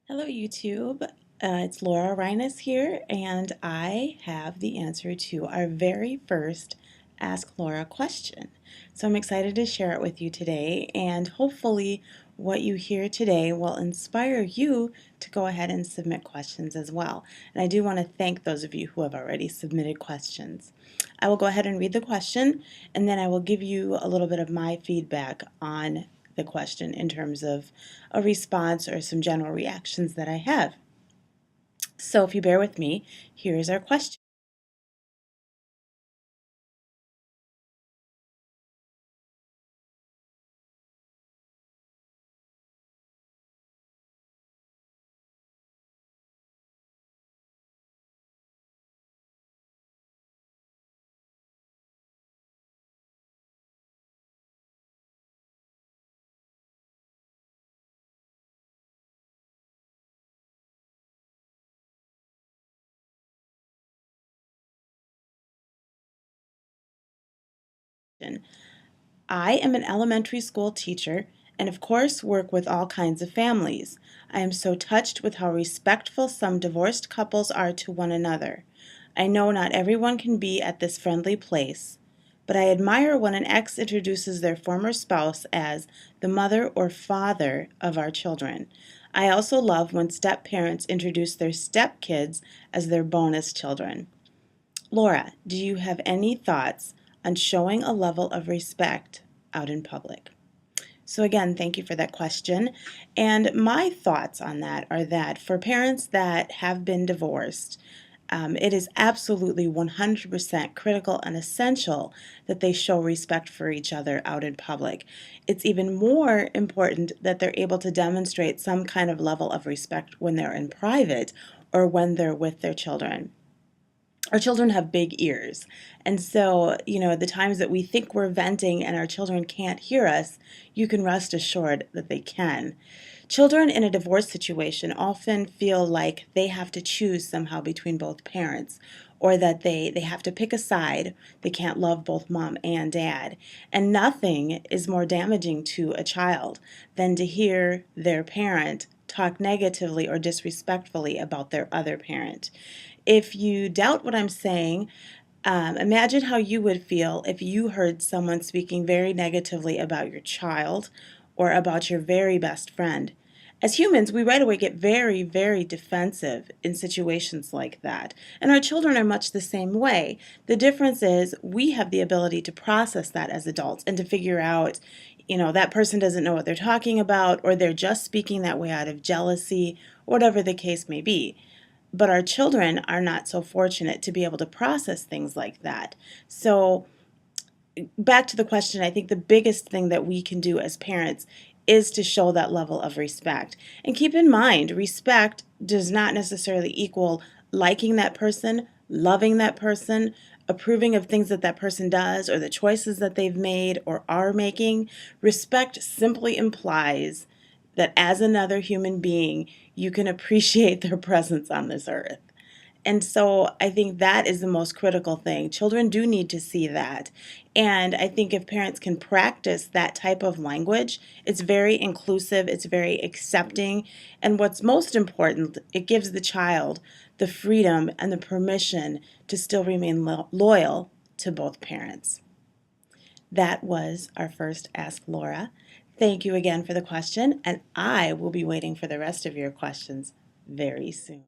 Hello YouTube, it's Laura Reines here, and I have the answer to our very first Ask Laura question. So I'm excited to share it with you today, and hopefully what you hear today will inspire you to go ahead and submit questions as well. And I do want to thank those of you who have already submitted questions. I will go ahead and read the question, and then I will give you a little bit of my feedback on the question in terms of a response or some general reactions that I have. So if you bear with me, here's our question. I am an elementary school teacher and of course work with all kinds of families. I am so touched with how respectful some divorced couples are to one another. I know not everyone can be at this friendly place, but I admire when an ex introduces their former spouse as the mother or father of our children. I also love when step parents introduce their step kids as their bonus children. Laura, do you have any thoughts on showing a level of respect out in public? So again, thank you for that question. And my thoughts on that are that for parents that have been divorced, it is absolutely 100% critical and essential that they show respect for each other out in public. It's even more important that they're able to demonstrate some kind of level of respect when they're in private or when they're with their children. Our children have big ears. And so, the times that we think we're venting and our children can't hear us, you can rest assured that they can. Children in a divorce situation often feel like they have to choose somehow between both parents, or that they have to pick a side. They can't love both mom and dad. And nothing is more damaging to a child than to hear their parent talk negatively or disrespectfully about their other parent. If you doubt what I'm saying, imagine how you would feel if you heard someone speaking very negatively about your child or about your very best friend. As humans, we right away get very, very defensive in situations like that. And our children are much the same way. The difference is we have the ability to process that as adults and to figure out, that person doesn't know what they're talking about, or they're just speaking that way out of jealousy, whatever the case may be. But our children are not so fortunate to be able to process things like that. So, back to the question, I think the biggest thing that we can do as parents is to show that level of respect. And keep in mind, respect does not necessarily equal liking that person, loving that person, approving of things that that person does or the choices that they've made or are making. Respect simply implies that as another human being, you can appreciate their presence on this earth. And so I think that is the most critical thing. Children do need to see that. And I think if parents can practice that type of language, it's very inclusive, it's very accepting. And what's most important, it gives the child the freedom and the permission to still remain loyal to both parents. That was our first Ask Laura. Thank you again for the question, and I will be waiting for the rest of your questions very soon.